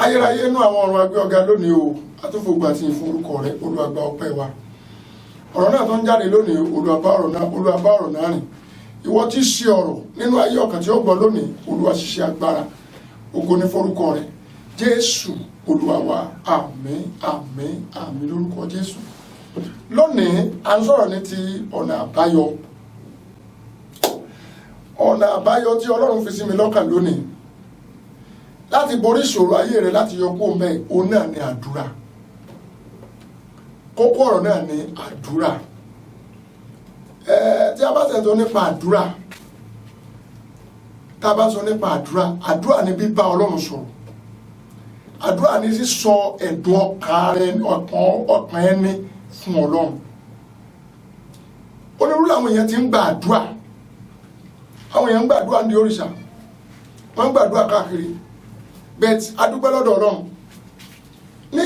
ayérayé inú àwọn ọ̀run agbé ọ̀gá lónìí o atúfògbà tí ń fún orúkọ rẹ olúwàgbà ọpẹ́ wa ọ̀rọ̀ náà tó ń jáde lónìí olúwàbá ọ̀rọ̀ náà rìn ìwọ tí ṣe ọ̀rọ̀ nínú ayé ọkàn tí ó gbọ́ lónìí olúwa ṣiṣẹ́ agbára ògo ní forúkọ rẹ jésù olúwa wa àmín àmín àmín lórúkọ jésù. Lónìí à ń sọ̀rọ̀ ní ti ọ̀nà àbáyọ tí ọlọ́run fi sí mi lọ́kàn lónìí láti borí ìṣòro ayé rẹ láti yọ kó mẹ́ òun náà ni àdúrà. Kókó ọ̀rọ̀ náà ni àdúrà. Tí a bá sọ nípa àdúrà, àdúrà ni bíbá ọlọ́run sọ̀rọ̀. Àdúrà ni sísọ ẹ̀dùn ọkàn ẹni fún ọlọ́run. Onírúurú àwọn èèyàn ti ń gba àdúrà. Àwọn èèyàn ń gbàdúrà ní òrìṣà, wọ́n ń gbàdúrà káàkiri. Bẹ́ẹ̀ adúpẹ́ lọ́dọ̀ ọlọ́run. Ní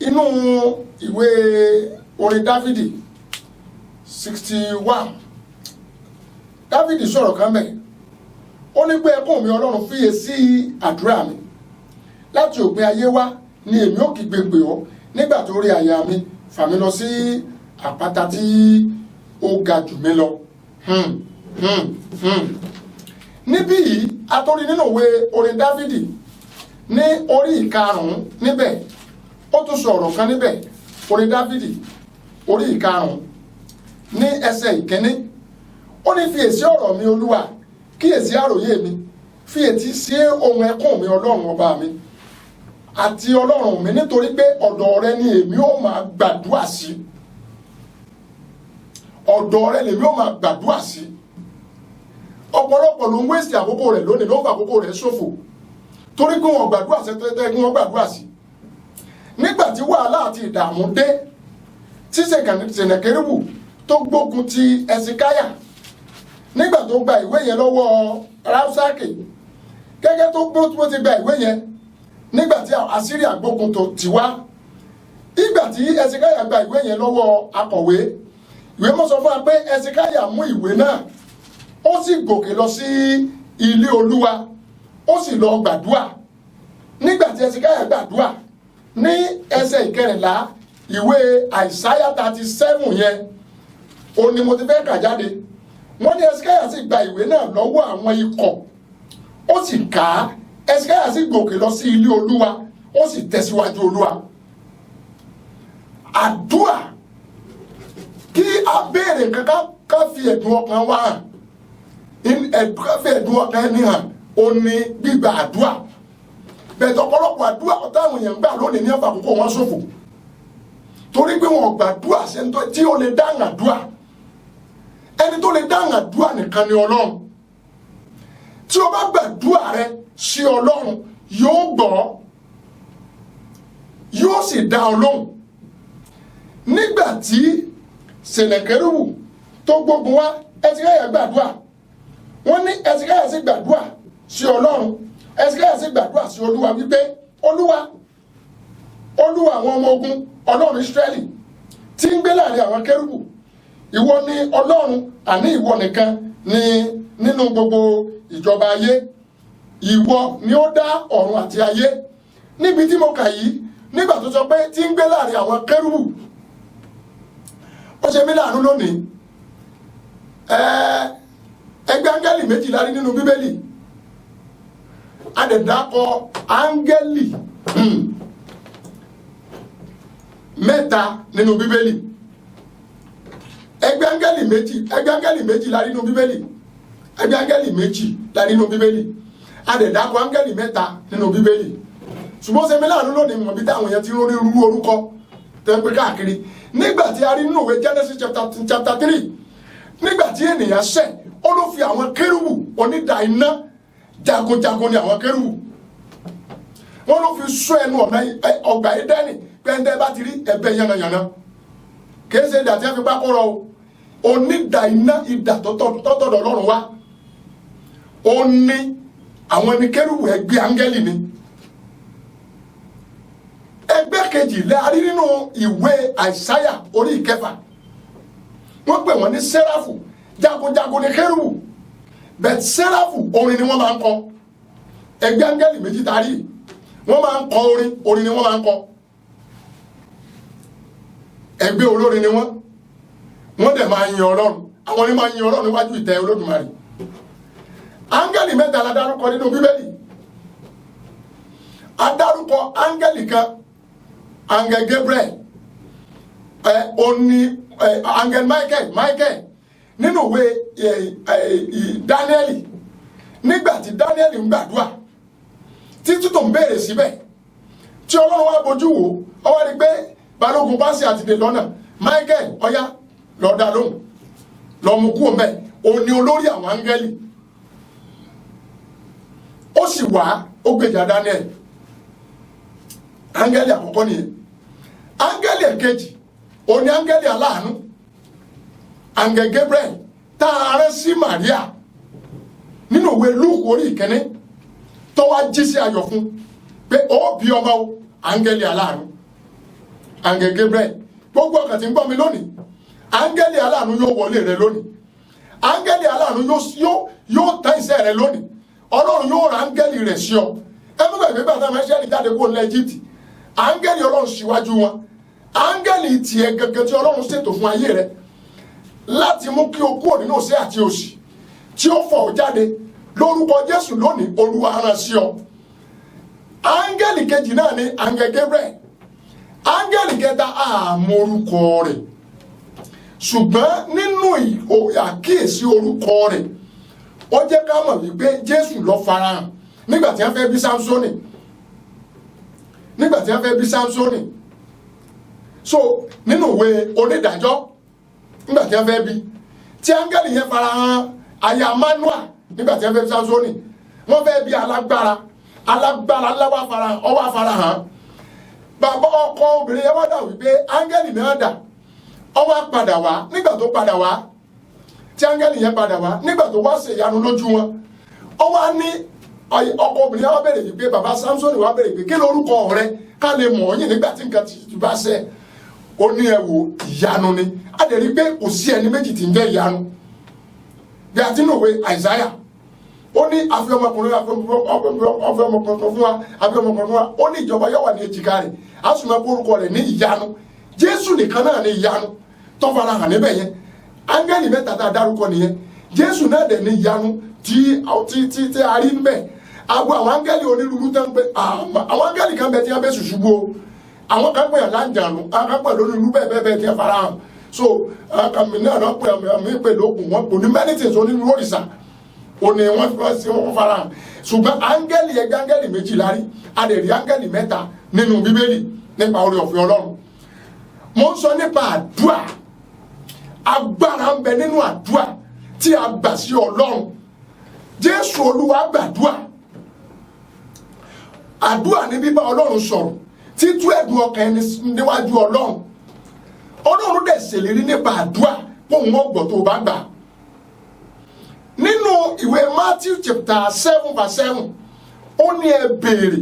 inú ìwé orin Dáfídì 61, Dáfídì sọ̀rọ̀ kan bẹ́ẹ̀. Ó ní pé ẹkún mi ọlọ́run fiyè sí àdúrà mi. Láti òpin ayé wá ni èmi ó kígbe pè ọ́ nígbà tó rí àyà mi fà mí lọ sí àpáta tí ó ga jù mí lọ. Níbí yìí a tó rí nínú ìwé orin Dáfídì ní orí 5 níbẹ̀ ó tún sọ ọ̀rọ̀ kan níbẹ̀ orin Dáfídì orí 5 ní ẹsẹ̀ 1 ó ní fiyèsí ọ̀rọ̀ mi olúwa kíyèsí àròyé mi fiyèsí sí ohun ẹkún mi ọlọ́run ọba mi àti ọlọ́run mi nítorí pé ọ̀dọ̀ rẹ ni èmi ó máa gbàdúrà sí. Ọ̀dọ̀ rẹ lèmi ó máa gbàdúrà sí. Ọ̀pọ̀lọpọ̀ ló ń wéṣì àkókò rẹ̀ lónìí ló ń fa àkókò rẹ̀ ṣòfò torí pé wọn gbàdúrà sí tẹ́tẹ́ kí wọ́n gbàdúrà sí. Nígbà tí wàhálà àti ìdààmú dé tí Sẹ̀nẹ̀kẹ́rìbù tó gbógun ti Ẹsikáyà nígbà tó gba ìwé yẹn lọ́wọ́ Ráúsákì gẹ́gẹ́ tó ti gba ìwé yẹn nígbà tí Àsíríà gbógun tì wá ìgbà tí Ẹsikáyà gba ìwé yẹn lọ́wọ́ akọ̀wé ìwé mọ́ sọ fún wa pé Ẹsikáyà mú ìwé náà ó sì gòkè lọ sí ilé Olúwa ó sì lọ gbàdúà. Nígbà tí Ẹsikáyà gbàdúà ní ẹsẹ̀ 14 ìwé Àìsáyà 37 yẹn ó ní mo ti fẹ́ kà jáde. Wọ́n ní Ẹsikáyà sì gba ìwé náà lọ́wọ́ àwọn ikọ̀ ó sì kà á. Ẹsikáyà sì gòkè lọ sí ilé Olúwa ó sì tẹ̀síwájú Olúwa. Àdúà kí a béèrè kankan ká fi ẹ̀dùn ọkàn wa hàn ká fi ẹ̀dùn ọkàn ẹni hàn ó ní gbígba àdúà. Bẹ́ẹ̀ ọ̀pọ̀lọpọ̀ àdúà táwọn èèyàn gbà lónìí ní ọ̀fà àkókò wọn ṣòfò torí pé wọn gbàdúà sẹ́ńtọ́ tí ó lè dáhùn àdúà. Ẹni tó lè dáhùn àdúà nìkan ni Ọlọ́run. Tí o bá gbàdúà rẹ sí Ọlọ́run yóò gbọ́ yóò sì dá ọ lóhùn. Nígbà tí Sẹ̀nẹ̀kẹ́rìbù tó gbógun wá Ẹsikáyà gbàdúà. Wọ́n ní Ẹsikáyà sì gbàdúà sí Ọlọ́run. Ẹsikáyà sì gbàdúà sí Olúwa wípé Olúwa àwọn ọmọ ogun Ọlọ́run Ísírẹ́lì tí ń gbé láàrin àwọn kérúbù ìwọ ni Ọlọ́run àní ìwọ nìkan ni nínú gbogbo ìjọba ayé ìwọ ni ó dá ọ̀run àti ayé. Níbi tí mo kà yìí nígbà tó sọ pé tí ń gbé láàrin àwọn kérúbù ó ṣe mí láàánú lónìí. Ẹgbẹ́ áńgẹ́lì 2 la rí nínú Bíbélì. A dẹ̀ dákọ áńgẹ́lì 3 nínú Bíbélì. Ẹgbẹ́ áńgẹ́lì 2 la rí nínú Bíbélì. Ẹgbẹ́ áńgẹ́lì 2 la rí nínú Bíbélì. A dẹ̀ dákọ áńgẹ́lì 3 nínú Bíbélì. Ṣùgbọ́n ṣe mí láàánú lónìí mọ̀ bí táwọn èèyàn ti rí rú orúkọ tẹ́ pé káàkiri. Nígbà tí a rí nínú ìwé Genesis chapter 3 nígbà tí ènìyàn ṣẹ̀ ó ló fi àwọn kérúbù onídàá iná jagunjagun ni àwọn kérúbù. Wọ́n ló fi sọ ẹnu ọ̀nà ọgbà Édẹ́nì pẹ́ńtẹ́ bá ti rí ẹ̀bẹ̀ yànnàyànnà kìí ṣe ìdà tí wọ́n fi pákó rọ o onídàá iná ìdà tọ́tọ̀dọ̀ Ọlọ́run wá ó ní àwọn ẹni kérúbù ẹgbẹ́ áńgẹ́lì ni. Ẹgbẹ́ kejì lẹ́ a rí nínú ìwé Àìsáyà orí 9 wọ́n pè wọ́n ní sẹ́ráfù jagunjagun ní kérúbù bẹ́ẹ̀ sẹ́ráfù orin ni wọ́n máa ń kọ ẹgbẹ́ áńgẹ́lì méjì tarí wọ́n máa ń kọ orin ni wọ́n máa ń kọ, ẹgbẹ́ olórin ni wọ́n dẹ̀ máa yin Ọlọ́run, àwọn ni máa yin Ọlọ́run níwájú ìtẹ́ Olódùmarè. Áńgẹ́lì mẹ́ta la dárúkọ nínú Bíbélì. A dárúkọ áńgẹ́lì kan, áńgẹ́l Gabriel, áńgẹ́l Michael nínú ìwé Dáníẹ́lì. Nígbà tí Dáníẹ́lì ń gbàdúrà títí tó ń béèrè síbẹ̀, tí Ọlọ́run wá bojú wò ó wá rí pé balógun Pásì àti dè lọ́nà, Michael ọ̀yá lọ dá lóhùn, lọ mú kú ọmọ ẹ̀, òun ni olórí àwọn áńgẹ́lì. Ó sì wá ó gbèjà Dáníẹ́lì. Áńgẹ́lì àkọ́kọ́ nìyẹn. Áńgẹ́lì ẹ̀kejì òun ni áńgẹ́lì aláàánú, áńgẹ́l Gabriel tá a rán sí Màríà nínú ìwé Lúùkù orí ìkíní, tó wá jí sí ayọ̀ fún pé ó bí ọmọ o, áńgẹ́lì aláàánú, áńgẹ́l Gabriel. Gbogbo ọkàn tí ń gbọ́ mi lónìí, áńgẹ́lì aláàánú yóò wọlé rẹ lónìí, áńgẹ́lì aláàánú yóò tán iṣẹ́ rẹ lónìí. Ọlọ́run yóò ra áńgẹ́lì rẹ̀ sí ọ. Ẹ mú bẹ̀rẹ̀ bá táwọn ẹ̀ṣẹ́ jáde kó ní Íjíbítì, áńgẹ́lì Ọlọ́run síwájú wọn, áńgẹ́lì tiẹ̀ gẹ́gẹ́ tí Ọlọ́run ṣètò fún ayé rẹ láti mú kí o kúrò nínú òṣè àti òṣì tí ó fọ̀ ọ́ jáde lórúkọ Jésù lónìí. Olúwa rán sí ọ. Áńgẹ́lì kejì náà ni áńgẹ́l Gabriel. Áńgẹ́lì kẹta àmọ́ orúkọ rẹ̀, ṣùgbọ́n nínú àkíyèsí orúkọ rẹ̀ ó jẹ́ ká mọ̀ wípé Jésù ló farahàn nígbà tí wọ́n fẹ́ bí Sámsónì. So nínú ìwé Onídàájọ́, nígbà tí wọ́n fẹ́ bí, tí áńgẹ́lì yẹn farahàn aya Manoa nígbà tí wọ́n fẹ́ bí Sámsónì, wọ́n fẹ́ bí alágbára ọwọ́ farahàn. Bàbá ọkọ obìnrin yẹn wá dà wípé áńgẹ́lì náà dà, ọwọ́ padà wá. Nígbà tó padà wá, tí áńgẹ́lì yẹn padà wá, nígbà tó wá ṣe ìyanu lójú wọn, ọwọ́ ní ọkọ obìnrin yẹn wá bèrè wípé bàbá Sámsónì wá bèrè pé kí lórúkọ rẹ ká lè mọ̀ ọ́ yìn nígbà tí nǹkan ti bá ṣẹ. Ó ní ẹ wò, ìyanu ni. A dẹ̀ rí pé kò sí ẹni méjì tí ń jẹ́ ìyanu. Bí a ti nù wé Àìsáyà, ó ní àfi ọmọkùnrin fún wa, ó ní ìjọba yóò wà ní èjìká rẹ̀, a sì máa kórúkọ rẹ̀ ní ìyanu. Jésù nìkan náà ní ìyanu tó fara hàn níbẹ̀ yẹn. Áńgẹ́lì mẹ́ta tá a dárúkọ nìyẹn. Jésù náà dẹ̀ ní ìyanu tí a rí níbẹ̀. Àgbo àwọn áńgẹ́lì onírúurú tán pé àwọn áńgẹ́lì kan bẹ tí wọ́n bẹ ṣùṣùgbó, àwọn kan pè é láǹjànú, àwọn kan pè é lónírúurú bẹ́ẹ̀ tí wọ́n fara hàn. So àmì náà náà pè é pè lóògùn, wọn kò ní many things onírúurú òrìṣà òní wọ́n fara hàn. Ṣùgbọ́n áńgẹ́lì ẹgbẹ́ áńgẹ́lì méjì la rí, a lè rí áńgẹ́lì mẹ́ta nínú Bíbélì nípa oore ọ̀fẹ́ Ọlọ́run. Mo ń sọ nípa àdúrà. Agbára ń bẹ nínú àdúrà tí a gbà sí Ọlọ́run. Jésù Olúwa gbàdúrà. Àdúrà ní bíbá Ọlọ́run sọ̀rọ̀, títú ẹ̀dùn ọkàn ẹni níwájú Ọlọ́run. Ọlọ́run dẹ̀ ṣèlérí nípa àdúrà fóun ọgbọ̀n tó bá gbà. Nínú ìwé Matthew chapter 7:7, ó ní ẹ béèrè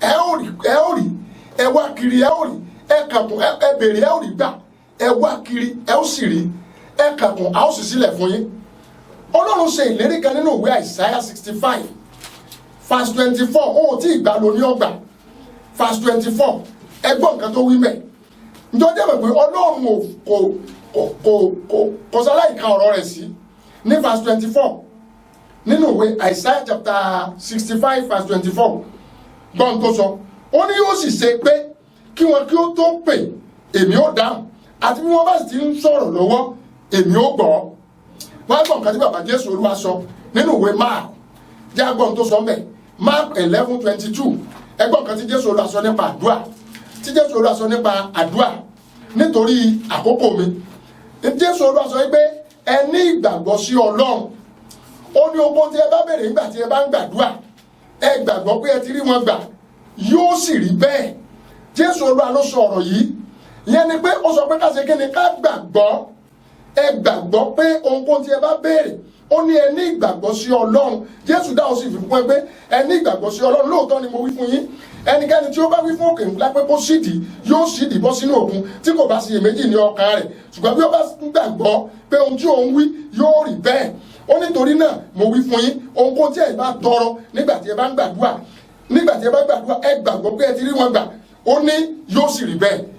ẹ ó rí, ẹ wá kiri ẹ ó rí, ẹ kàkùn ẹ béèrè ẹ ó rí gbà, ẹ wá kiri ẹ ó sì rí, ẹ kàkùn a ó sì sílẹ̀ fún yín. Ọlọ́run ṣe ìlérí kan nínú ìwé Àìsáyà 65:24, ó tí ìgbà ló ní ọgbà. Verse 24, ẹgbọ́n nǹkan tó wí mẹ́. Ǹjọ́ jẹ́ mọ̀ pé Ọlọ́run kò sáláì ka ọ̀rọ̀ rẹ̀ sí ní verse 24 nínú ìwé Isaiah chapter 65 verse 24. Gbọ́n tó sọ, ó ní yóò sì ṣe pé kí wọn kí ó tó pè, èmi ó dáhùn, àti bí wọ́n bá sì ti ń sọ̀rọ̀ lọ́wọ́, èmi ó gbọ́. Wọ́n á gbọ́ nǹkan tí bàbá Jésù Olúwa sọ nínú ìwé Mark, jẹ́ àgbọ̀n tó sọ mẹ́, Mark 11:22. Ẹgbọ́n kan tí Jésù Olúwa sọ nípa àdúrà, tí Jésù Olúwa sọ nípa àdúrà nítorí àkókò mi. Jésù Olúwa sọ pé ẹ ní ìgbàgbọ́ sí Ọlọ́run. Ó ní ohun tí ẹ bá béèrè nígbà tí ẹ bá ń gbàdúrà, ẹ gbàgbọ́ pé ẹ ti rí wọn gbà, yóò sì rí bẹ́ẹ̀. Jésù Olúwa ló sọ ọ̀rọ̀ yìí. Ìyẹn ni pé ó sọ pé ká ṣe kí ni, ká gbàgbọ́. Ẹ gbàgbọ́ pé ohun tí ẹ bá béèrè, ó ní ẹ ní ìgbàgbọ́ sí Ọlọ́run. Jésù dáhùn sí ìfipún ẹ pé ẹ ní ìgbàgbọ́ sí Ọlọ́run. Lóòótọ́ ni mo wí fún yín, ẹnikẹ́ni tí ó bá wí fún òkè ńlá pé kó sídìí, yóò sídìí bọ́ sínú òkun tí kò bá ṣiyèméjì ní ọkàn rẹ̀. Ṣùgbọ́n bí ó bá gbàgbọ́ pé ohun tí òun wí yóò rí bẹ́ẹ̀, ó nítorí náà mo wí fún yín ohunkóhun tí ẹ bá tọrọ nígbà tí ẹ bá ń gbàdúrà ẹ gbàgbọ́ pé ẹ ti rí wọn gbà ó ní yóò sì rí bẹ́ẹ̀